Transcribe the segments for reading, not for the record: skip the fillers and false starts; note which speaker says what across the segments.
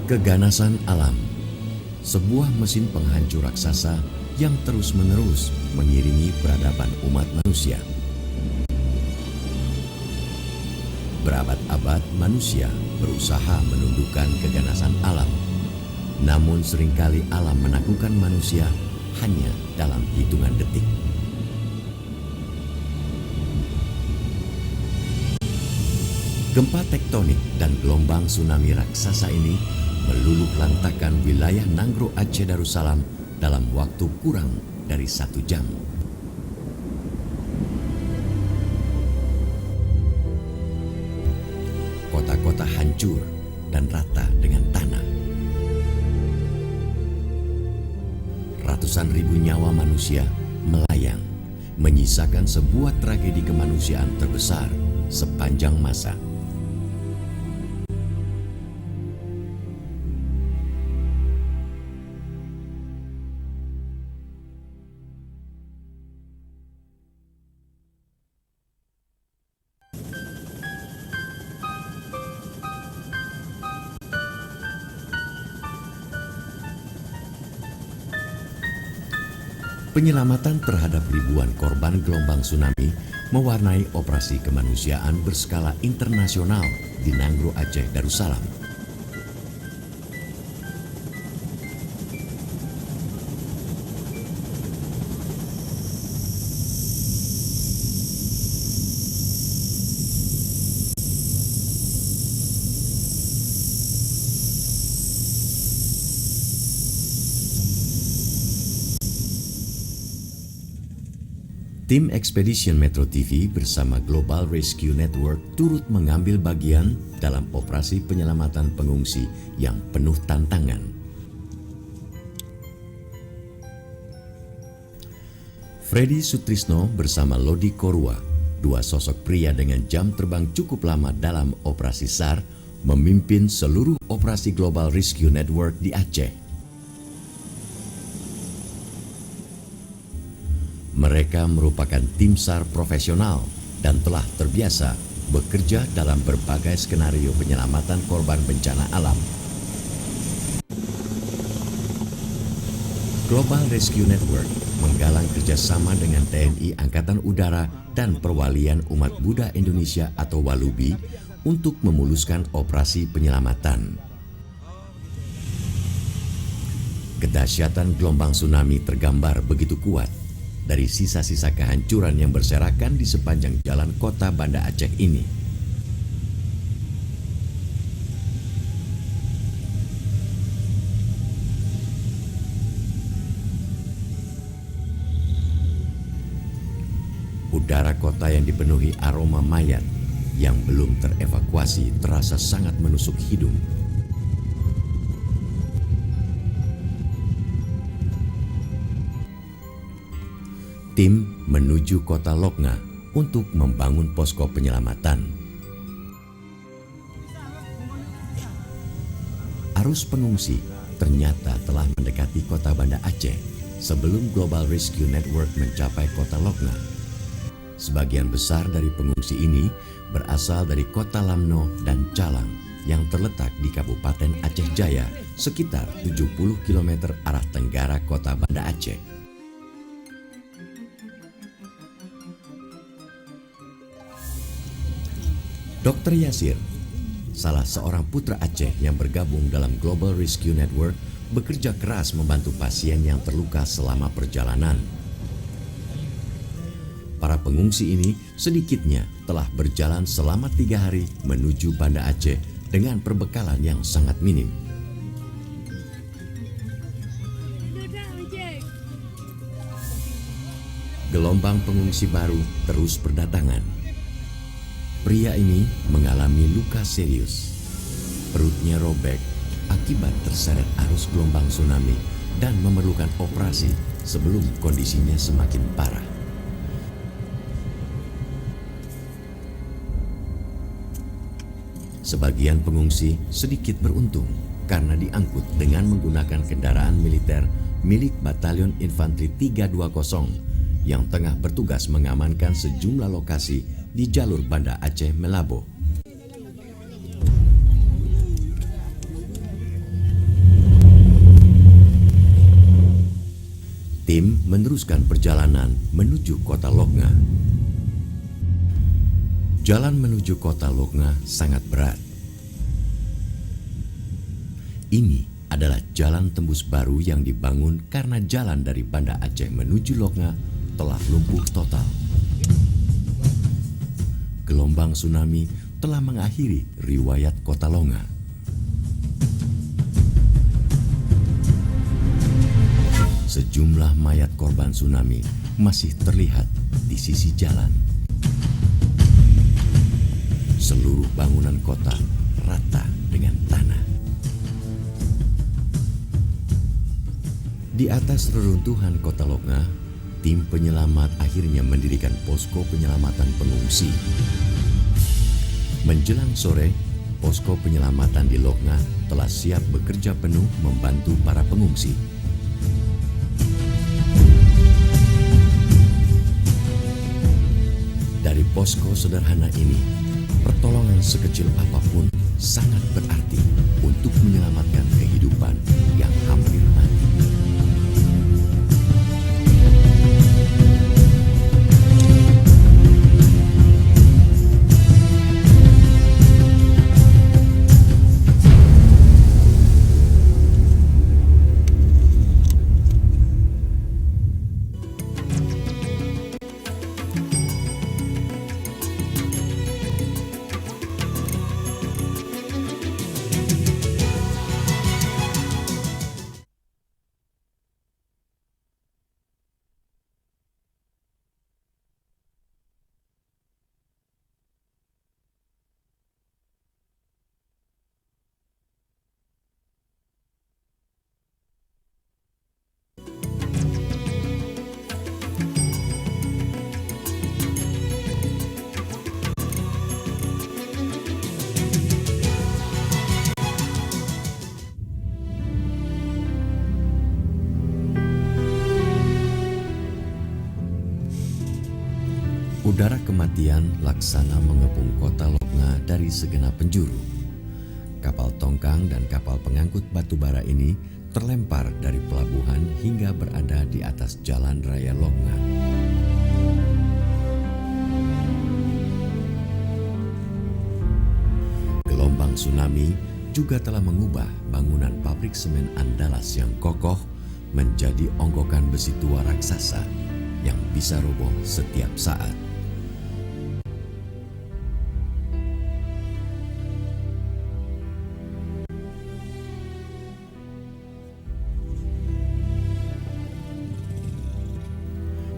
Speaker 1: Keganasan alam, sebuah mesin penghancur raksasa yang terus-menerus mengiringi peradaban umat manusia. Berabad-abad manusia berusaha menundukkan keganasan alam, namun seringkali alam menaklukkan manusia hanya dalam hitungan detik. Gempa tektonik dan gelombang tsunami raksasa ini meluluh lantakkan wilayah Nanggro Aceh Darussalam dalam waktu kurang dari 1 jam. Kota-kota hancur dan rata dengan tanah. Ratusan ribu nyawa manusia melayang, menyisakan sebuah tragedi kemanusiaan terbesar sepanjang masa. Penyelamatan terhadap ribuan korban gelombang tsunami mewarnai operasi kemanusiaan berskala internasional di Nanggro Aceh Darussalam. Tim Expedition Metro TV bersama Global Rescue Network turut mengambil bagian dalam operasi penyelamatan pengungsi yang penuh tantangan. Freddy Sutrisno bersama Lodi Korua, dua sosok pria dengan jam terbang cukup lama dalam operasi SAR, memimpin seluruh operasi Global Rescue Network di Aceh. Mereka merupakan tim SAR profesional dan telah terbiasa bekerja dalam berbagai skenario penyelamatan korban bencana alam. Global Rescue Network menggalang kerjasama dengan TNI Angkatan Udara dan Perwalian Umat Buddha Indonesia atau Walubi untuk memuluskan operasi penyelamatan. Kedahsyatan gelombang tsunami tergambar begitu kuat dari sisa-sisa kehancuran yang berserakan di sepanjang jalan kota Banda Aceh ini. Udara kota yang dipenuhi aroma mayat yang belum terevakuasi terasa sangat menusuk hidung. Tim menuju kota Loknga untuk membangun posko penyelamatan. Arus pengungsi ternyata telah mendekati kota Banda Aceh sebelum Global Rescue Network mencapai kota Loknga. Sebagian besar dari pengungsi ini berasal dari kota Lamno dan Calang yang terletak di Kabupaten Aceh Jaya, sekitar 70 km arah tenggara kota Banda Aceh. Dr. Yasir, salah seorang putra Aceh yang bergabung dalam Global Rescue Network, bekerja keras membantu pasien yang terluka selama perjalanan. Para pengungsi ini sedikitnya telah berjalan selama 3 hari menuju Banda Aceh dengan perbekalan yang sangat minim. Gelombang pengungsi baru terus berdatangan. Pria ini mengalami luka serius. Perutnya robek akibat terseret arus gelombang tsunami dan memerlukan operasi sebelum kondisinya semakin parah. Sebagian pengungsi sedikit beruntung karena diangkut dengan menggunakan kendaraan militer milik Batalion Infanteri 320 yang tengah bertugas mengamankan sejumlah lokasi di jalur Banda Aceh Melabo. Tim meneruskan perjalanan menuju kota Loknga. Jalan menuju kota Loknga sangat berat. Ini adalah jalan tembus baru yang dibangun karena jalan dari Banda Aceh menuju Loknga telah lumpuh total. Gelombang tsunami telah mengakhiri riwayat kota Loknga. Sejumlah mayat korban tsunami masih terlihat di sisi jalan. Seluruh bangunan kota rata dengan tanah. Di atas reruntuhan kota Loknga, tim penyelamat akhirnya mendirikan posko penyelamatan pengungsi. Menjelang sore, posko penyelamatan di Loknga telah siap bekerja penuh membantu para pengungsi. Dari posko sederhana ini, pertolongan sekecil apapun sangat berarti untuk menyelamatkan kehidupan yang hampir mati. Udara kematian laksana mengepung kota Loknga dari segenap penjuru. Kapal tongkang dan kapal pengangkut batu bara ini terlempar dari pelabuhan hingga berada di atas jalan raya Loknga. Gelombang tsunami juga telah mengubah bangunan pabrik semen Andalas yang kokoh menjadi onggokan besi tua raksasa yang bisa roboh setiap saat.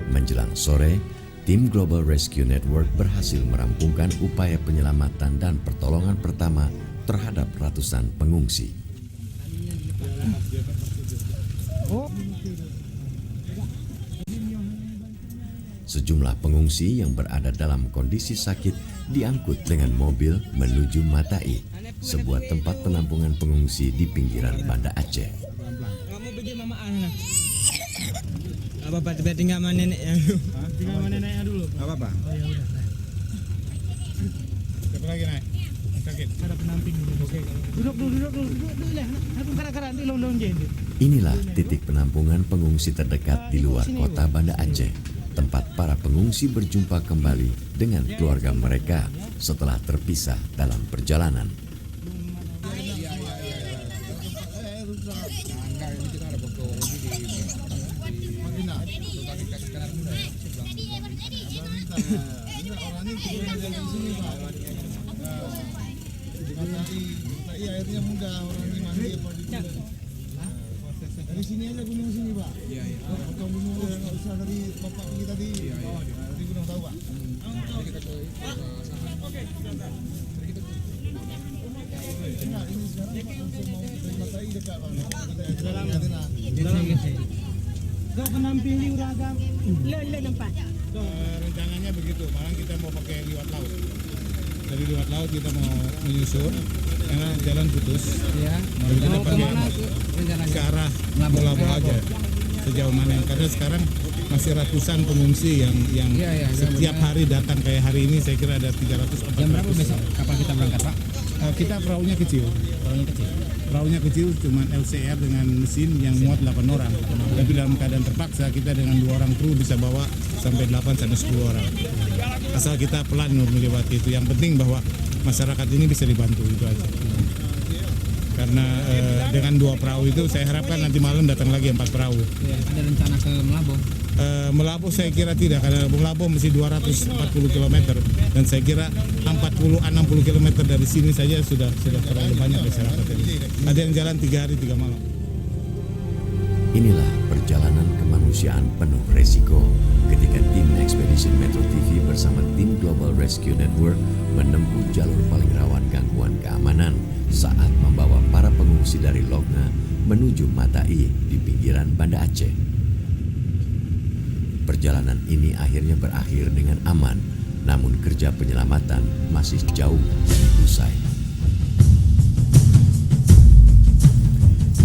Speaker 1: Menjelang sore, tim Global Rescue Network berhasil merampungkan upaya penyelamatan dan pertolongan pertama terhadap ratusan pengungsi. Sejumlah pengungsi yang berada dalam kondisi sakit diangkut dengan mobil menuju Matai, sebuah tempat penampungan pengungsi di pinggiran Banda Aceh.
Speaker 2: Kamu pergi mama anak. Apa-apa, tinggal sama neneknya dulu.
Speaker 3: Tinggal sama neneknya dulu.
Speaker 2: Apa-apa?
Speaker 3: Oh ya udah.
Speaker 2: Siapa lagi naik? Sakit?
Speaker 3: Ada penamping dulu. Oke. Duduk dulu lah. Aku karak-karak di london jadi.
Speaker 1: Inilah titik penampungan pengungsi terdekat di luar kota Banda Aceh, tempat para pengungsi berjumpa kembali dengan keluarga mereka setelah terpisah dalam perjalanan.
Speaker 4: Airnya mudah, orang ini mandi apa di dari sini aja gunung sini Pak. Iya. Bukan gunung yang nggak usah dari bapak pergi tadi. Dari gunung tahu Pak. Kita ke sana. Oke. Nah, ini sekarang Pak langsung mau ke Matai dekat Pak.
Speaker 3: Kau penamping di udah agak le nampak.
Speaker 4: Rencananya begitu, malah kita mau pakai liwat laut. Dari liwat laut kita mau menyusur karena jalan putus.
Speaker 3: Ya.
Speaker 4: Kita pakai ke arah Labuh aja sejauh mana, karena sekarang masih ratusan pengungsi yang setiap hari datang. Kayak hari ini saya kira ada 300-400.
Speaker 3: Jam berapa besok kapal kita berangkat Pak?
Speaker 4: Kita perahunya kecil. Perahunya kecil cuma LCR dengan mesin yang muat 8 orang. Tapi dalam keadaan terpaksa kita dengan 2 orang kru bisa bawa sampai 8 sampai 10 orang. Asal kita pelan melewati itu. Yang penting bahwa masyarakat ini bisa dibantu itu aja. Karena dengan 2 perahu itu saya harapkan nanti malam datang lagi 4 perahu.
Speaker 2: Ada rencana ke Melabong?
Speaker 4: Melabung saya kira tidak, karena Melabung masih 240 km dan saya kira 40-60 km dari sini saja sudah terlalu banyak masyarakat ini. Ada yang jalan 3 hari 3 malam.
Speaker 1: Inilah perjalanan kemanusiaan penuh resiko ketika tim Expedition Metro TV bersama tim Global Rescue Network menempuh jalur paling rawan gangguan keamanan saat membawa para pengungsi dari Lokna menuju Matai di pinggiran Banda Aceh. Perjalanan ini akhirnya berakhir dengan aman, namun kerja penyelamatan masih jauh dari usai.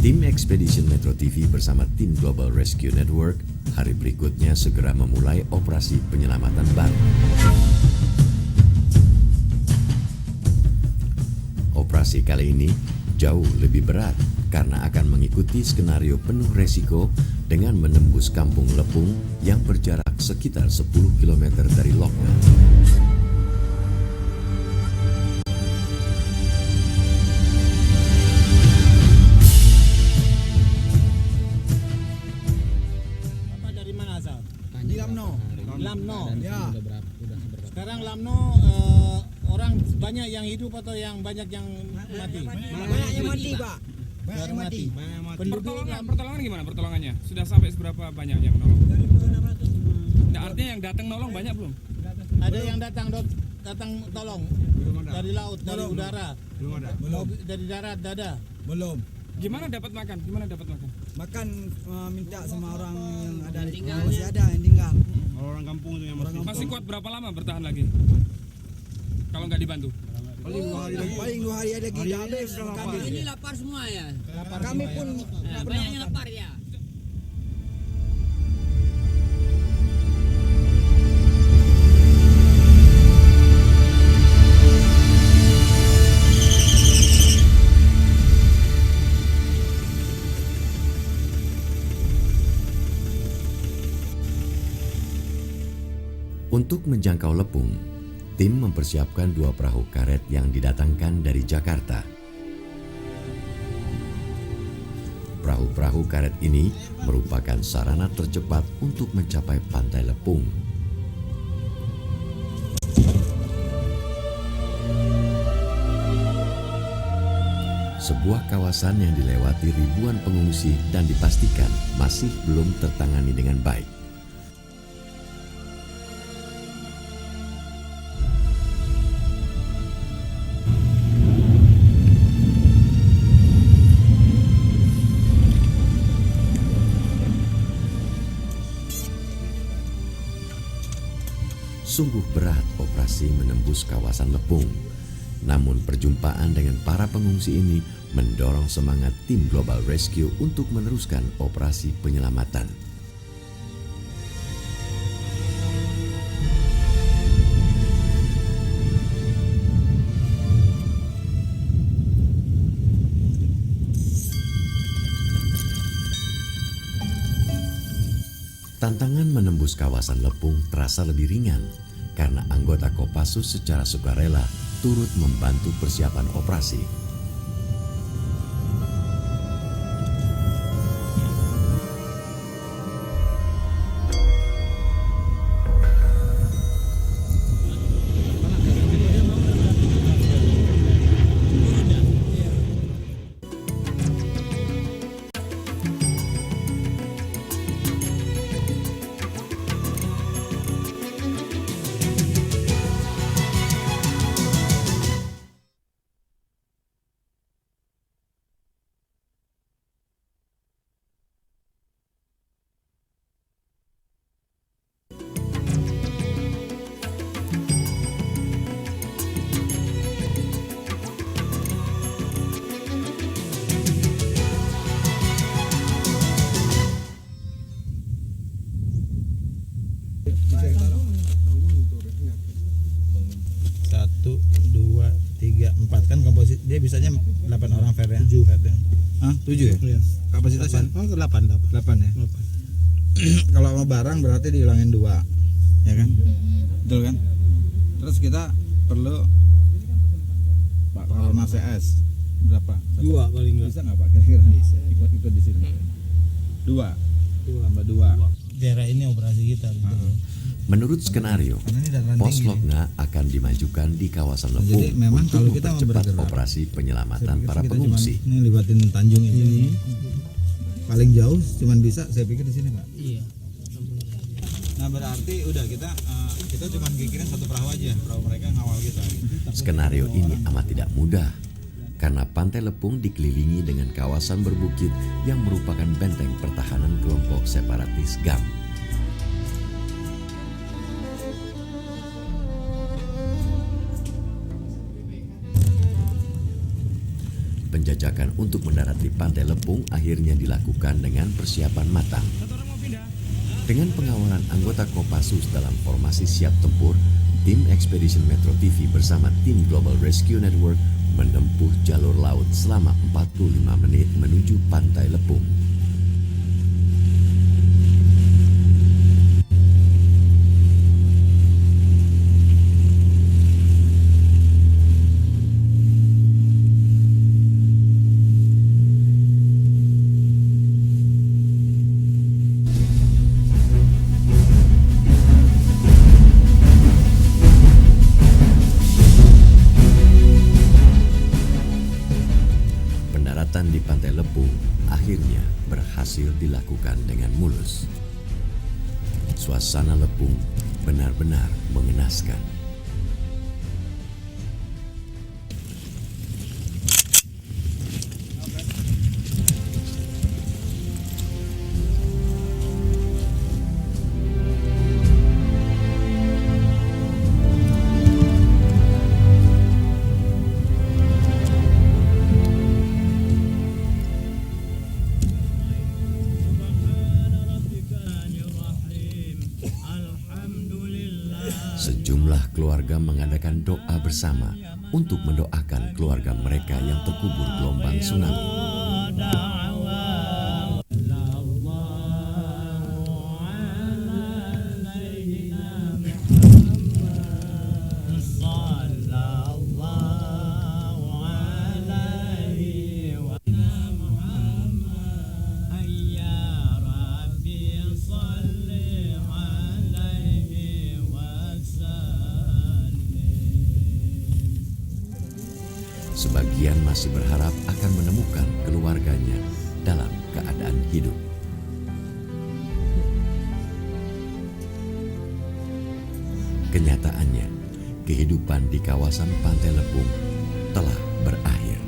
Speaker 1: Tim Expedition Metro TV bersama tim Global Rescue Network hari berikutnya segera memulai operasi penyelamatan baru. Operasi kali ini jauh lebih berat karena akan mengikuti skenario penuh resiko dengan menembus kampung Lepung yang berjarak sekitar 10 km dari Lokna.
Speaker 3: Dari mana asal?
Speaker 2: Di Lamno.
Speaker 3: Lamno. Ya.
Speaker 2: Sekarang Lamno orang banyak yang hidup atau yang banyak yang mati?
Speaker 3: Banyak yang mati, Pak. Banyak yang mati.
Speaker 5: Pertolongan gimana pertolongannya? Sudah sampai seberapa banyak yang nolong? Nah, artinya yang datang nolong banyak belum?
Speaker 2: Ada yang datang tolong dari laut, dari udara, dari darat, dada.
Speaker 3: Belum.
Speaker 5: Gimana dapat makan?
Speaker 3: Makan minta sama orang yang ada masih ada yang tinggal.
Speaker 4: Orang kampung itu yang
Speaker 5: Masih kuat berapa lama bertahan lagi? Kalau nggak dibantu?
Speaker 3: Paling 2 hari ada kita habis kami.
Speaker 6: Ini lapar semua ya.
Speaker 3: Kami pun
Speaker 6: Nah, banyaknya lapar ya.
Speaker 1: Untuk menjangkau Lepung, tim mempersiapkan 2 perahu karet yang didatangkan dari Jakarta. Perahu-perahu karet ini merupakan sarana tercepat untuk mencapai pantai Lepung. Sebuah kawasan yang dilewati ribuan pengungsi dan dipastikan masih belum tertangani dengan baik. Sungguh berat operasi menembus kawasan Lepung. Namun perjumpaan dengan para pengungsi ini mendorong semangat tim Global Rescue untuk meneruskan operasi penyelamatan. Tantangan menembus kawasan Lepung terasa lebih ringan karena anggota Kopassus secara sukarela turut membantu persiapan operasi.
Speaker 7: 7 ya?
Speaker 3: Iya.
Speaker 7: Kapasitasnya?
Speaker 3: 8
Speaker 7: 8 ya? Kalau sama barang berarti dihilangin 2, ya kan? Betul kan? Terus kita perlu Pak Corona CS berapa?
Speaker 3: 2 paling enggak.
Speaker 7: Bisa nggak Pak kira-kira? Ikut di sini. 2 tambah 2.
Speaker 3: Daerah ini operasi kita gitu.
Speaker 1: Menurut skenario,
Speaker 7: Karena ini dataran
Speaker 1: pos
Speaker 7: tinggi nih.
Speaker 1: Logna akan dimajukan di kawasan
Speaker 7: Jadi
Speaker 1: Lepung
Speaker 7: memang
Speaker 1: untuk
Speaker 7: kalau kita mau
Speaker 1: mempercepat
Speaker 7: bergerak,
Speaker 1: operasi
Speaker 7: Saya
Speaker 1: penyelamatan
Speaker 7: pikir
Speaker 1: para
Speaker 7: kita
Speaker 1: pengungsi.
Speaker 7: Cuman, ini libatin Tanjung ini. Paling jauh cuman bisa saya pikir di sini Pak.
Speaker 3: Iya.
Speaker 7: Nah berarti udah kita cuma mikirin satu perahu aja, perahu mereka ngawal kita.
Speaker 1: Skenario ini amat tidak mudah karena Pantai Lepung dikelilingi dengan kawasan berbukit yang merupakan benteng pertahanan kelompok separatis GAM. Penjajakan untuk mendarat di Pantai Lepung akhirnya dilakukan dengan persiapan matang. Dengan pengawalan anggota Kopassus dalam formasi siap tempur, tim Expedition Metro TV bersama tim Global Rescue Network menempuh jalur laut selama 45 menit menuju Pantai Lepung. Pendaratan di Pantai Lepung akhirnya berhasil dilakukan dengan mulus. Suasana Lepung benar-benar mengenaskan. Sejumlah keluarga mengadakan doa bersama untuk mendoakan keluarga mereka yang terkubur gelombang tsunami. Sebagian masih berharap akan menemukan keluarganya dalam keadaan hidup. Kenyataannya, kehidupan di kawasan Pantai Lepung telah berakhir.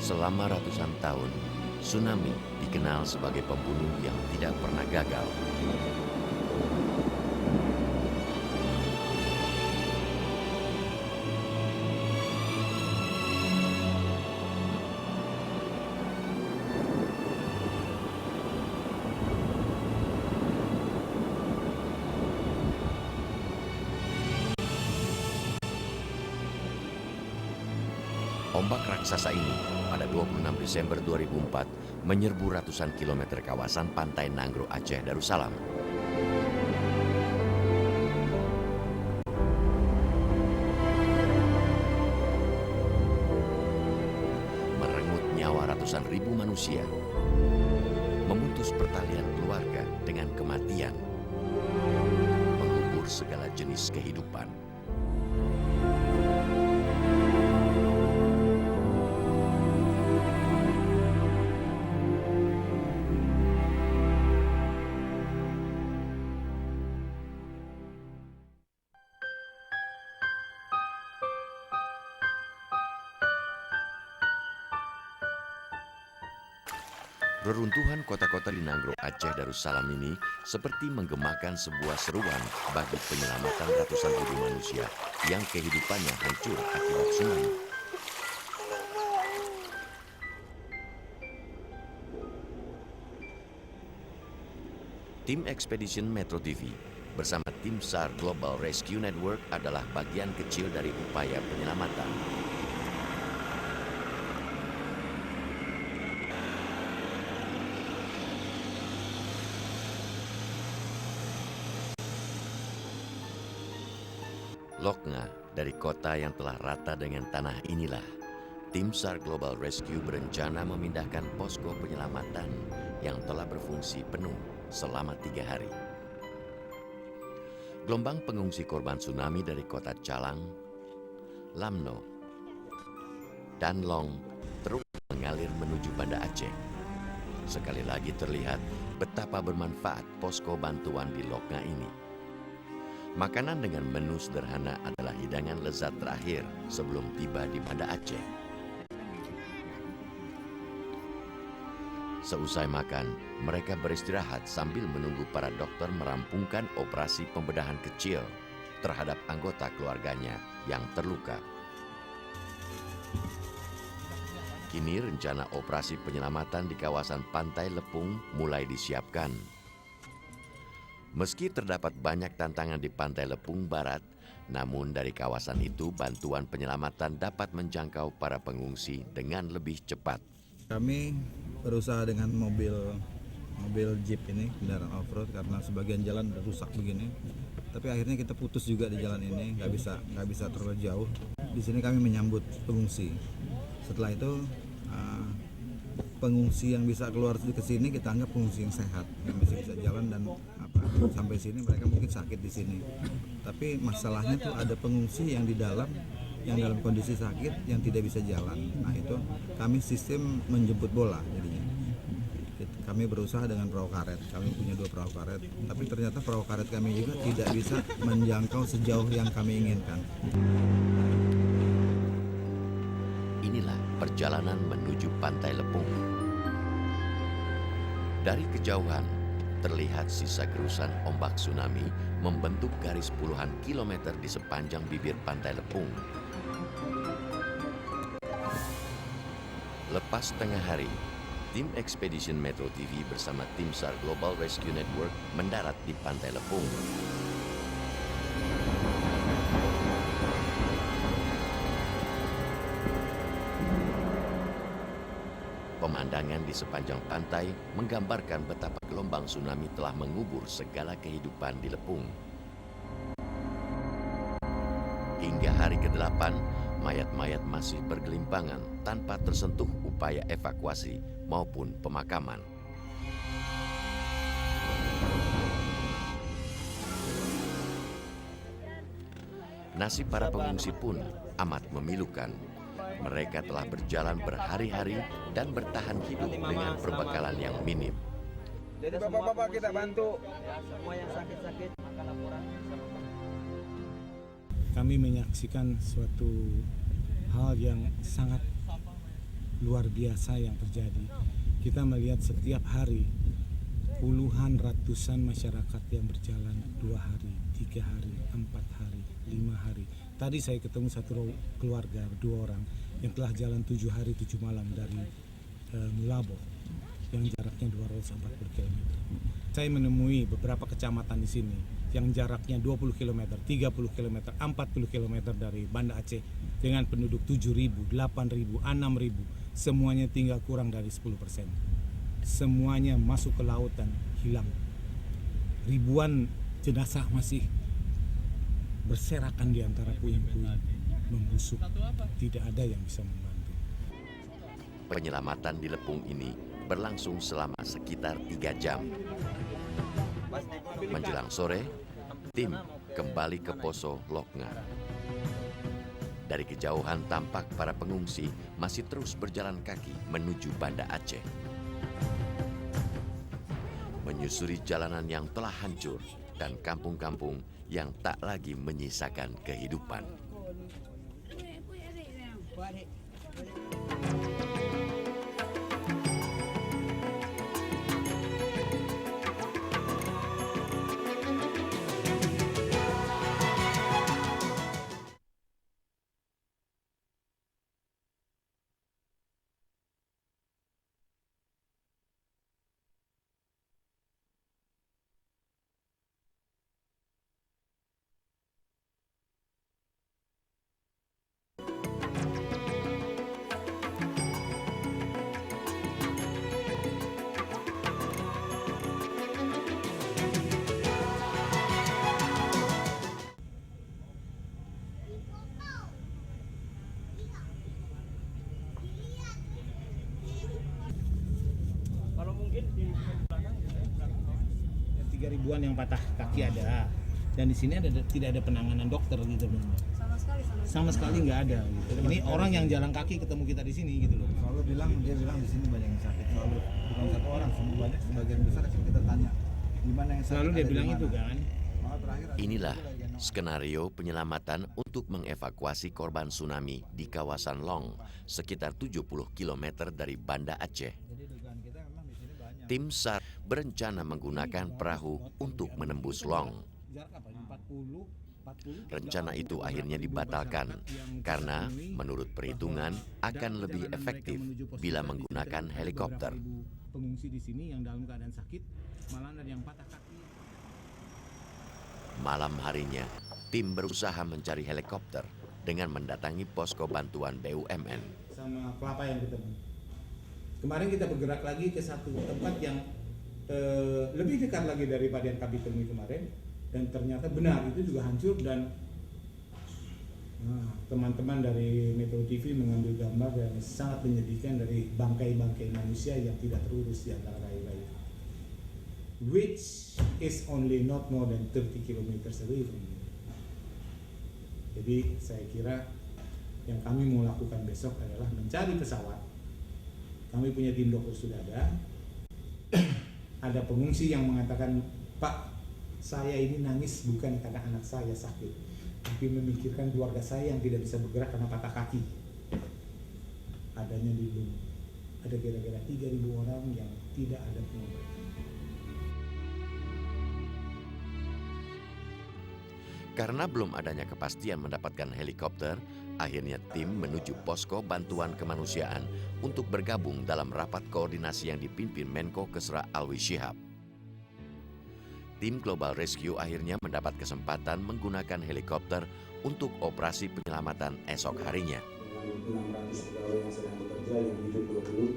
Speaker 1: Selama ratusan tahun, tsunami dikenal sebagai pembunuh yang tidak pernah gagal. Ombak raksasa ini pada 26 Desember 2004 menyerbu ratusan kilometer kawasan pantai Nanggro Aceh Darussalam. Merenggut nyawa ratusan ribu manusia, memutus pertalian keluarga dengan kematian, mengubur segala jenis kehidupan. Reruntuhan kota-kota di Nanggro Aceh Darussalam ini seperti menggemakan sebuah seruan bagi penyelamatan ratusan ribu manusia yang kehidupannya hancur akibat tsunami. Tim Expedition Metro TV bersama tim SAR Global Rescue Network adalah bagian kecil dari upaya penyelamatan. Loknga, dari kota yang telah rata dengan tanah inilah, tim SAR Global Rescue berencana memindahkan posko penyelamatan yang telah berfungsi penuh selama 3 hari. Gelombang pengungsi korban tsunami dari kota Calang, Lamno, dan Long terus mengalir menuju Banda Aceh. Sekali lagi terlihat betapa bermanfaat posko bantuan di Loknga ini. Makanan dengan menu sederhana adalah hidangan lezat terakhir sebelum tiba di Banda Aceh. Seusai makan, mereka beristirahat sambil menunggu para dokter merampungkan operasi pembedahan kecil terhadap anggota keluarganya yang terluka. Kini rencana operasi penyelamatan di kawasan Pantai Lepung mulai disiapkan. Meski terdapat banyak tantangan di Pantai Lepung Barat, namun dari kawasan itu bantuan penyelamatan dapat menjangkau para pengungsi dengan lebih cepat.
Speaker 7: Kami berusaha dengan mobil jeep ini, kendaraan off-road, karena sebagian jalan udah rusak begini. Tapi akhirnya kita putus juga di jalan ini, nggak bisa terlalu jauh. Di sini kami menyambut pengungsi. Setelah itu pengungsi yang bisa keluar ke sini kita anggap pengungsi yang sehat, yang masih bisa jalan dan sampai sini mereka mungkin sakit di sini. Tapi masalahnya tuh ada pengungsi yang dalam kondisi sakit yang tidak bisa jalan. Nah itu kami sistem menjemput bola jadinya. Kami berusaha dengan perahu karet. Kami punya 2 perahu karet. Tapi ternyata perahu karet kami juga tidak bisa menjangkau sejauh yang kami inginkan.
Speaker 1: Inilah perjalanan menuju Pantai Lepung. Dari kejauhan, terlihat sisa gerusan ombak tsunami membentuk garis puluhan kilometer di sepanjang bibir Pantai Lepung. Lepas tengah hari, tim Expedition Metro TV bersama tim SAR Global Rescue Network mendarat di Pantai Lepung. Pemandangan di sepanjang pantai menggambarkan betapa gelombang tsunami telah mengubur segala kehidupan di Lepung. Hingga hari ke-8, mayat-mayat masih bergelimpangan tanpa tersentuh upaya evakuasi maupun pemakaman. Nasib para pengungsi pun amat memilukan. Mereka telah berjalan berhari-hari dan bertahan hidup dengan perbekalan yang minim.
Speaker 8: Jadi bapak-bapak kita bantu. Semua yang sakit-sakit maka laporan.
Speaker 3: Kami menyaksikan suatu hal yang sangat luar biasa yang terjadi. Kita melihat setiap hari puluhan ratusan masyarakat yang berjalan 2 hari, 3 hari, 4 hari, 5 hari. Tadi saya ketemu satu keluarga 2 orang yang telah jalan 7 hari 7 malam dari Mulabo yang jaraknya 240 km. Saya menemui beberapa kecamatan di sini yang jaraknya 20 km, 30 km, 40 km dari Banda Aceh dengan penduduk 7.000, 8.000, 6.000, semuanya tinggal kurang dari 10%. Semuanya masuk ke laut dan hilang. Ribuan jenazah masih berserakan di antara puing-puing, membusuk. Tidak ada yang bisa membantu.
Speaker 1: Penyelamatan di Lepung ini berlangsung selama sekitar 3 jam. Menjelang sore, tim kembali ke Poso Loknga. Dari kejauhan tampak para pengungsi masih terus berjalan kaki menuju Banda Aceh. Menyusuri jalanan yang telah hancur dan kampung-kampung yang tak lagi menyisakan kehidupan.
Speaker 3: Kalau mungkin di belakang 3.000-an yang patah kaki ada, dan di sini tidak ada penanganan dokter gitu loh. Sama sekali nggak ada. Gitu. Ini orang yang jalan kaki ketemu kita di sini gitu loh.
Speaker 7: Dia bilang di sini banyak yang sakit. Selalu bukan satu orang, banyak sebagian besar kita tanya di mana yang sakit.
Speaker 3: Selalu dia bilang itu kan.
Speaker 1: Inilah skenario penyelamatan untuk mengevakuasi korban tsunami di kawasan Long, sekitar 70 km dari Banda Aceh. Tim SAR berencana menggunakan perahu untuk menembus Long. Rencana itu akhirnya dibatalkan karena menurut perhitungan akan lebih efektif bila menggunakan helikopter.
Speaker 3: Pengungsi di sini yang dalam keadaan sakit, malah ada yang patah kaki.
Speaker 1: Malam harinya, tim berusaha mencari helikopter dengan mendatangi posko bantuan BUMN.
Speaker 3: Sama kelapa yang ketemu. Kemarin kita bergerak lagi ke satu tempat yang lebih dekat lagi daripada yang kami temui kemarin, dan ternyata benar itu juga hancur, dan teman-teman dari Metro TV mengambil gambar yang sangat menyedihkan dari bangkai-bangkai manusia yang tidak terurus di antara kayu-kayu, which is only not more than 30 kilometers away from here. Jadi saya kira yang kami mau lakukan besok adalah mencari pesawat. Kami punya tim dokter sudah ada. Ada pengungsi yang mengatakan, Pak, saya ini nangis bukan karena anak saya sakit, tapi memikirkan keluarga saya yang tidak bisa bergerak karena patah kaki. Adanya di Lung, ada kira-kira 3.000 orang yang tidak ada pengobatan.
Speaker 1: Karena belum adanya kepastian mendapatkan helikopter, akhirnya tim menuju posko bantuan kemanusiaan untuk bergabung dalam rapat koordinasi yang dipimpin Menko Kesra Alwi Shihab. Tim Global Rescue akhirnya mendapat kesempatan menggunakan helikopter untuk operasi penyelamatan esok harinya.
Speaker 3: 600 pegawai yang sedang bekerja yang hidup bergelut,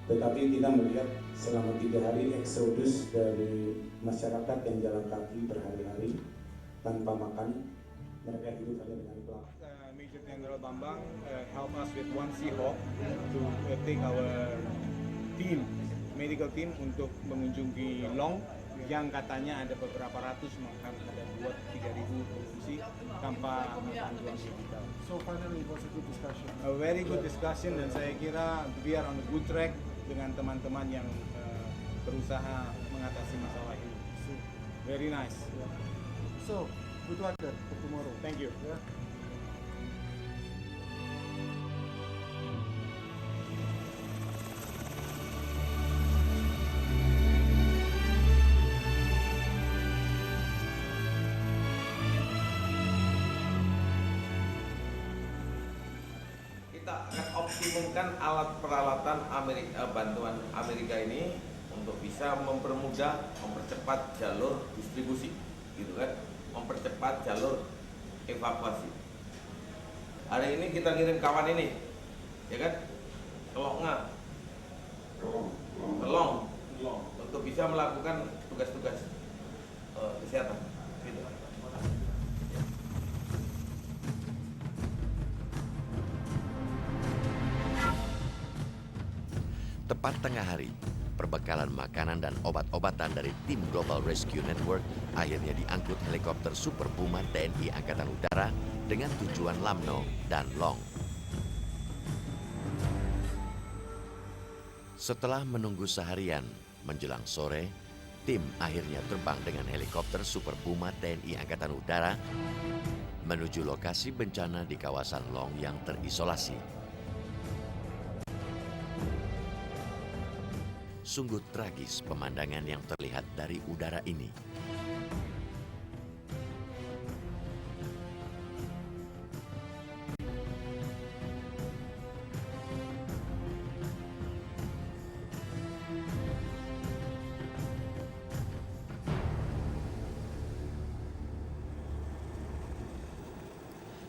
Speaker 3: tetapi kita melihat selama 3 hari eksodus dari masyarakat yang jalan kaki berhari-hari tanpa makan, mereka hidup hanya dengan kelapa.
Speaker 9: Major General Bambang help us with one Seahawk to take our team, medical team untuk mengunjungi Long yang katanya ada beberapa ratus, bahkan ada 2-3 ribu pengungsi tanpa bantuan medical.
Speaker 4: So finally it was a good discussion.
Speaker 9: A very good discussion, dan saya kira we are on a good track dengan teman-teman yang berusaha mengatasi masalah ini. So, very nice.
Speaker 4: So good luck then for tomorrow.
Speaker 9: Thank you.
Speaker 4: Yeah.
Speaker 8: Kita akan optimumkan alat peralatan bantuan Amerika ini
Speaker 10: untuk bisa mempercepat jalur distribusi, gitu kan, mempercepat jalur evakuasi. Hari ini kita ngirim kawan ini, ya kan, ke Long, untuk bisa melakukan tugas-tugas kesehatan. Gitu.
Speaker 1: Tepat tengah hari, perbekalan makanan dan obat-obatan dari tim Global Rescue Network akhirnya diangkut helikopter Super Puma TNI Angkatan Udara dengan tujuan Lamno dan Long. Setelah menunggu seharian, menjelang sore, tim akhirnya terbang dengan helikopter Super Puma TNI Angkatan Udara menuju lokasi bencana di kawasan Long yang terisolasi. Sungguh tragis pemandangan yang terlihat dari udara ini.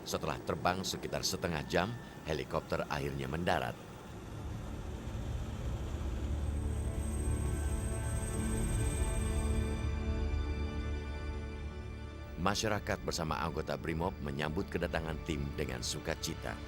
Speaker 1: Setelah terbang sekitar setengah jam, helikopter akhirnya mendarat. Masyarakat bersama anggota Brimob menyambut kedatangan tim dengan sukacita.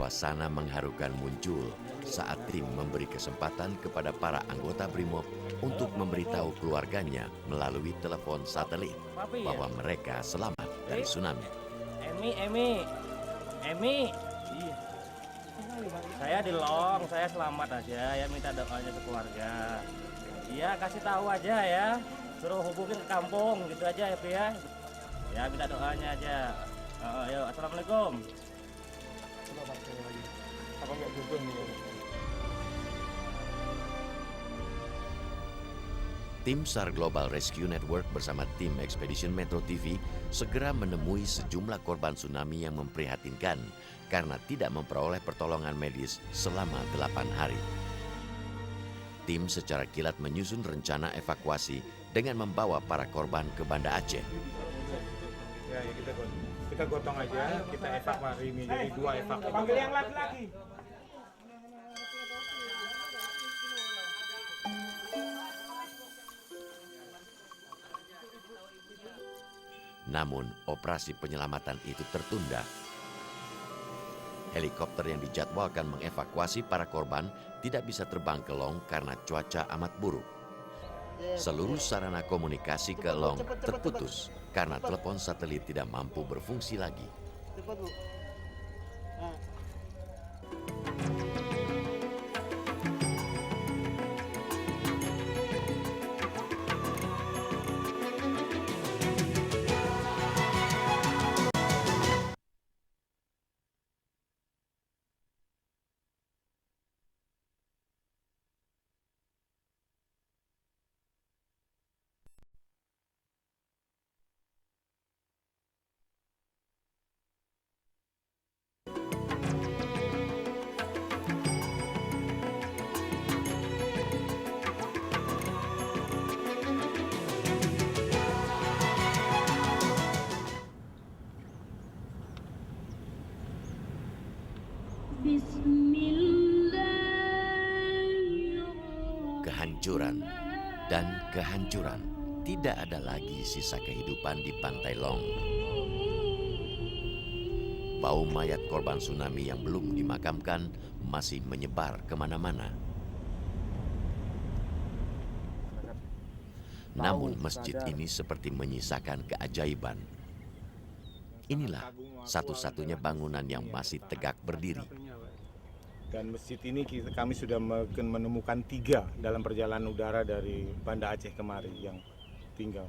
Speaker 1: Suasana mengharukan muncul saat tim memberi kesempatan kepada para anggota Brimob untuk memberitahu keluarganya melalui telepon satelit bahwa mereka selamat dari tsunami.
Speaker 11: Emi, saya di Long, saya selamat aja ya, minta doanya ke keluarga. Iya, kasih tahu aja ya, suruh hubungin ke kampung gitu aja ya, Pi ya. Ya, minta doanya aja. Ayo, assalamualaikum.
Speaker 1: Tim SAR Global Rescue Network bersama tim Expedition Metro TV segera menemui sejumlah korban tsunami yang memprihatinkan karena tidak memperoleh pertolongan medis selama 8 hari. Tim secara kilat menyusun rencana evakuasi dengan membawa para korban ke Banda Aceh.
Speaker 9: Ya, kita gotong aja, kita evakuasi menjadi 2 evakuasi.
Speaker 8: Panggil yang laki-laki.
Speaker 1: Namun, operasi penyelamatan itu tertunda. Helikopter yang dijadwalkan mengevakuasi para korban tidak bisa terbang ke Long karena cuaca amat buruk. Seluruh sarana komunikasi ke Long terputus karena telepon satelit tidak mampu berfungsi lagi.
Speaker 8: Cepat, Bu.
Speaker 1: Kehancuran dan kehancuran. Tidak ada lagi sisa kehidupan di pantai Long. Bau mayat korban tsunami yang belum dimakamkan masih menyebar kemana-mana. Namun masjid ini seperti menyisakan keajaiban. Inilah satu-satunya bangunan yang masih tegak berdiri.
Speaker 9: Dan masjid ini kami sudah menemukan 3 dalam perjalanan udara dari Banda Aceh kemari yang tinggal.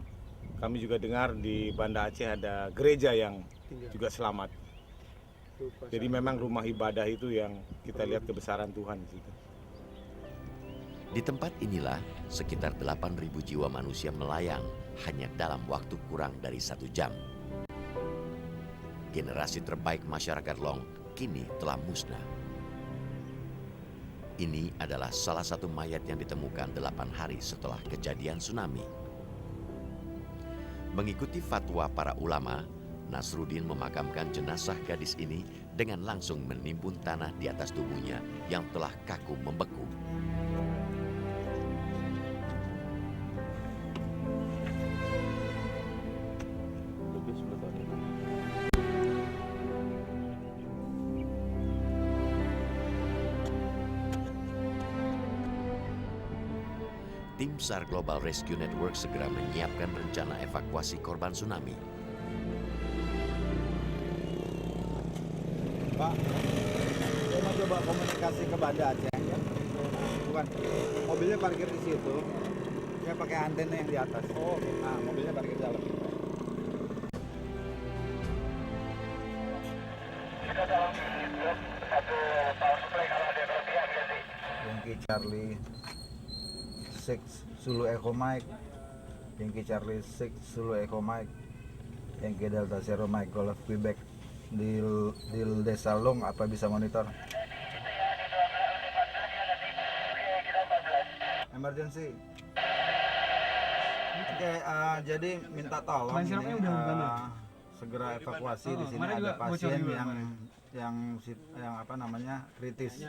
Speaker 9: Kami juga dengar di Banda Aceh ada gereja yang juga selamat. Jadi memang rumah ibadah itu yang kita lihat kebesaran Tuhan di situ.
Speaker 1: Di tempat inilah sekitar 8.000 jiwa manusia melayang hanya dalam waktu kurang dari 1 jam. Generasi terbaik masyarakat Long kini telah musnah. Ini adalah salah satu mayat yang ditemukan 8 hari setelah kejadian tsunami. Mengikuti fatwa para ulama, Nasruddin memakamkan jenazah gadis ini dengan langsung menimbun tanah di atas tubuhnya yang telah kaku membeku. Tim SAR Global Rescue Network segera menyiapkan rencana evakuasi korban tsunami.
Speaker 7: Pak, saya mau coba komunikasi ke Banda Aceh ya. Bukan, mobilnya parkir di situ. Saya pakai antena yang di atas. Oh, nah mobilnya parkir di dalam. Kita dalam satu power supply kalau ada kelebihan ya sih. Yankee Charlie 6 Zulu Echo Mike, Yankee Charlie 6 Zulu Echo Mike, Yankee Delta Zero Mike Golf Quebec. Di Desa Long apa bisa monitor? Emergency. Oke, jadi minta tolong ini, segera evakuasi di sini ada pasien yang apa namanya kritis.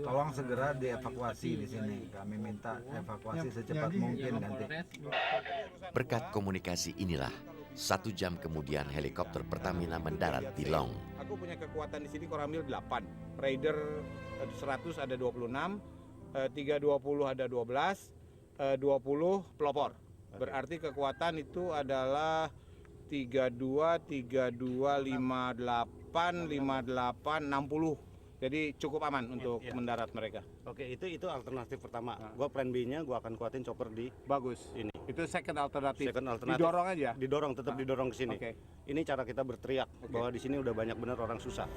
Speaker 7: Tolong segera dievakuasi di sini. Kami minta evakuasi secepat mungkin nanti.
Speaker 1: Berkat komunikasi inilah 1 jam kemudian helikopter Pertamina mendarat di Long.
Speaker 9: Aku punya kekuatan di sini Koramil 8. Raider 100 ada 26, 320 ada 12, 20 pelopor. Berarti kekuatan itu adalah 32, 58, 60. Jadi cukup aman untuk mendarat mereka.
Speaker 12: Oke, itu alternatif pertama. Gua plan B-nya gua akan kuatin chopper di
Speaker 9: bagus
Speaker 12: ini.
Speaker 9: Itu second alternatif.
Speaker 12: Alternatif.
Speaker 9: Didorong aja.
Speaker 12: Didorong, tetap didorong ke sini.
Speaker 9: Oke.
Speaker 12: Ini cara kita berteriak bahwa di sini udah banyak bener orang susah.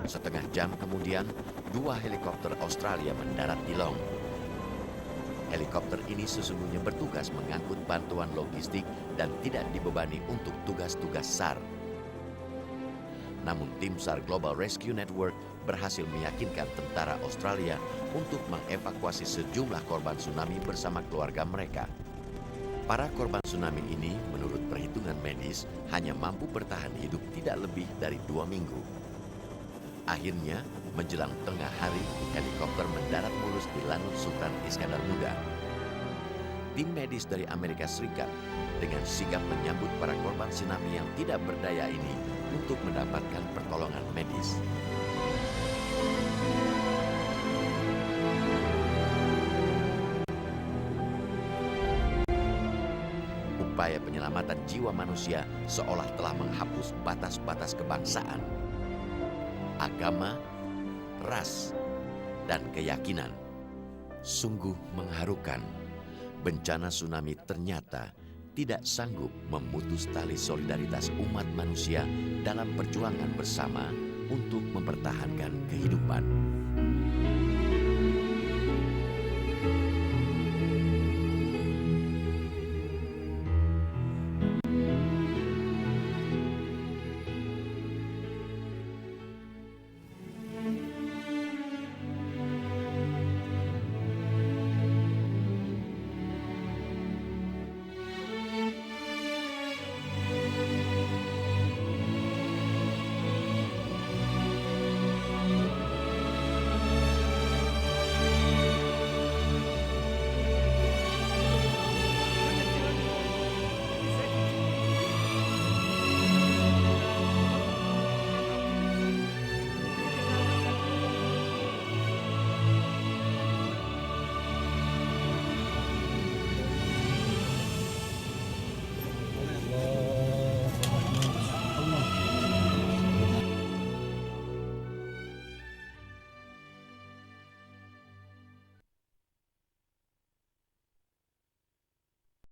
Speaker 1: Setengah jam kemudian, 2 helikopter Australia mendarat di Long. Helikopter ini sesungguhnya bertugas mengangkut bantuan logistik dan tidak dibebani untuk tugas-tugas SAR. Namun tim SAR Global Rescue Network berhasil meyakinkan tentara Australia untuk mengevakuasi sejumlah korban tsunami bersama keluarga mereka. Para korban tsunami ini menurut perhitungan medis hanya mampu bertahan hidup tidak lebih dari 2 minggu. Akhirnya, menjelang tengah hari, helikopter mendarat mulus di Lanut Sultan Iskandar Muda. Tim medis dari Amerika Serikat dengan sigap menyambut para korban tsunami yang tidak berdaya ini untuk mendapatkan pertolongan medis. Upaya penyelamatan jiwa manusia seolah telah menghapus batas-batas kebangsaan, agama, ras, dan keyakinan. Sungguh mengharukan, bencana tsunami ternyata tidak sanggup memutus tali solidaritas umat manusia dalam perjuangan bersama untuk mempertahankan kehidupan.